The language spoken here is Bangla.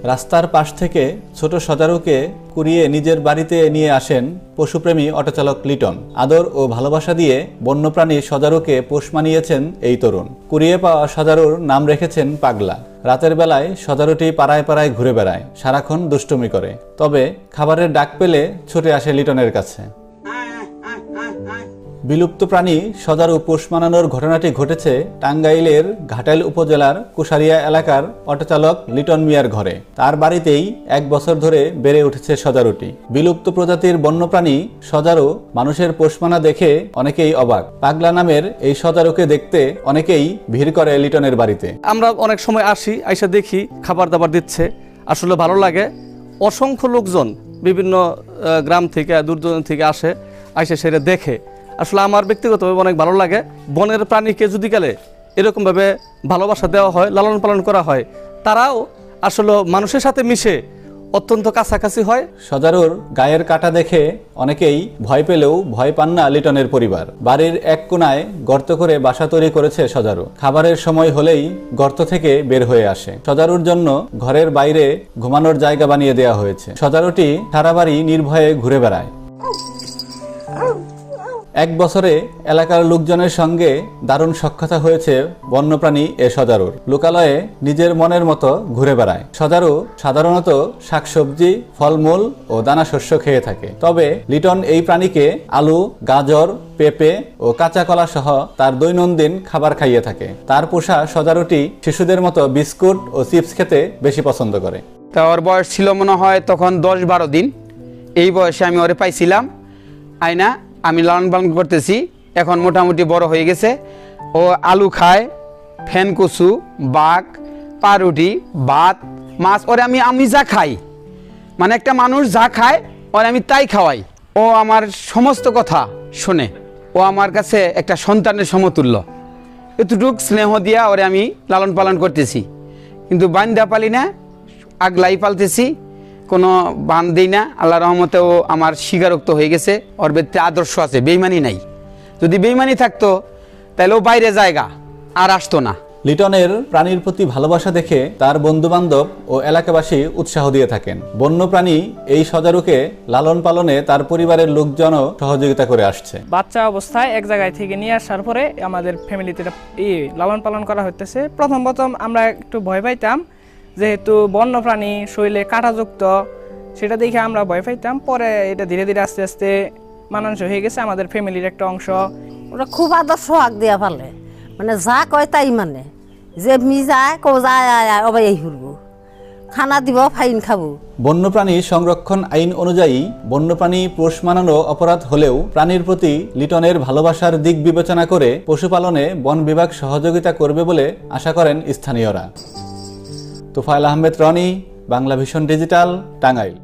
রাস্তার পাশ থেকে ছোট সজারুকে কুড়িয়ে নিজের বাড়িতে নিয়ে আসেন পশুপ্রেমী অটোচালক লিটন। আদর ও ভালোবাসা দিয়ে বন্যপ্রাণী সজারুকে পোষ মানিয়েছেন এই তরুণ। কুড়িয়ে পাওয়া সজারুর নাম রেখেছেন পাগলা। রাতের বেলায় সজারুটি পাড়ায় পাড়ায় ঘুরে বেড়ায়, সারাক্ষণ দুষ্টুমি করে। তবে খাবারের ডাক পেলে ছুটে আসে লিটনের কাছে। বিলুপ্ত প্রাণী সজারু পোষ মানানোর ঘটনাটি ঘটেছে টাঙ্গাইলের ঘাটাইল উপজেলার কুশারিয়া এলাকার অটোচালক লিটন মিয়ার ঘরে। তার বাড়িতেই 1 বছর ধরে বেড়ে উঠেছে সজারুটি। বিলুপ্ত প্রজাতির বন্যপ্রাণী সজারু মানুষের পোষ মানা দেখে অনেকেই অবাক। পাগলা নামের এই সজারুকে দেখতে অনেকেই ভিড় করে লিটনের বাড়িতে। আমরা অনেক সময় আসি, আইসা দেখি খাবার দাবার দিচ্ছে, আসলে ভালো লাগে। অসংখ্য লোকজন বিভিন্ন গ্রাম থেকে দূর দূরান্ত থেকে আসে, আইসা সেটা দেখে। আসলে আমার ব্যক্তিগতভাবে অনেক ভালো লাগে। বনের প্রাণীকে যদি গেলে এরকমভাবে ভালোবাসা দেওয়া হয়, লালন পালন করা হয়, তারাও আসলে মানুষের সাথে মিশে অত্যন্ত কাছাকাছি হয়। সজারুর গায়ের কাটা দেখে অনেকেই ভয় পেলেও ভয় পান না লিটনের পরিবার। বাড়ির এক কোণায় গর্ত করে বাসা তৈরি করেছে সজারু। খাবারের সময় হলেই গর্ত থেকে বের হয়ে আসে। সজারুর জন্য ঘরের বাইরে ঘুমানোর জায়গা বানিয়ে দেওয়া হয়েছে। সজারুটি সারা বাড়ি নির্ভয়ে ঘুরে বেড়ায়। 1 বছরে এলাকার লোকজনের সঙ্গে দারুণ সখ্যতা হয়েছে বন্যপ্রাণী এ সজারুর। লোকালয়ে নিজের মনের মতো ঘুরে বেড়ায়। সজারু সাধারণত শাকসবজি, ফলমূল ও দানা শস্য খেয়ে থাকে। তবে লিটন এই প্রাণীকে আলু, গাজর, পেঁপে ও কাঁচা কলা সহ তার দৈনন্দিন খাবার খাইয়ে থাকে। তার পোষা সজারুটি শিশুদের মতো বিস্কুট ও চিপস খেতে বেশি পছন্দ করে। তা ওর বয়স ছিল মনে হয় তখন 10-12 দিন। এই বয়সে আমি ওরে পাইছিলাম, আয়না আমি লালন পালন করতেছি। এখন মোটামুটি বড় হয়ে গেছে। ও আলু খায়, ফেন কচু, বাঘ, পাউরুটি, ভাত, মাছ। ওরে আমি যা খাই, মানে একটা মানুষ যা খায় ওরে আমি তাই খাওয়াই। ও আমার সমস্ত কথা শোনে। ও আমার কাছে একটা সন্তানের সমতুল্য। এতটুক স্নেহ দিয়া ওরে আমি লালন পালন করতেছি। কিন্তু বান্দা পালি না, আগলাই পালতেছি, কোনো বান দিই না। আল্লাহ রহমতে ও আমার স্বীকারোক্ত হয়ে গেছে। ওর ভিতরে আদর্শ আছে, বেইমানি নাই। যদি বেইমানি থাকতো তাহলে ও বাইরে জায়গা আর আসতো না। লিটনের প্রাণীর প্রতি ভালোবাসা দেখে তার বন্ধুবান্ধব ও এলাকাবাসী উৎসাহ দিয়ে থাকেন। বন্যপ্রাণী এই সজারুকে লালন পালনে তার পরিবারের লোকজনও সহযোগিতা করে আসছে। বাচ্চা অবস্থায় এক জায়গায় থেকে নিয়ে আসার পরে আমাদের ফ্যামিলিতে লালন পালন করা হইতেছে। প্রথম আমরা একটু ভয় পাইতাম, যেহেতু বন্যপ্রাণী শরীরে কাঁটাযুক্ত, সেটা দেখে আমরা ভয় পাইতাম। পরে এটা ধীরে ধীরে আস্তে আস্তে মানানসই হয়ে গেছে আমাদের ফ্যামিলির একটা অংশ। ওরা খুব আদর্শ আগ দিয়া পালে, মানে যা কয় তাই মানে, যে মি যায় কো যায় অবাই এই ঘুরবো, খানা দিব, ফাইন খাবো। বন্যপ্রাণী সংরক্ষণ আইন অনুযায়ী বন্যপ্রাণী পোষ মানানো অপরাধ হলেও প্রাণীর প্রতি লিটনের ভালোবাসার দিক বিবেচনা করে পশুপালনে বন বিভাগ সহযোগিতা করবে বলে আশা করেন স্থানীয়রা। Tofail Ahmed Roni, Bangla vision digital, Tangail.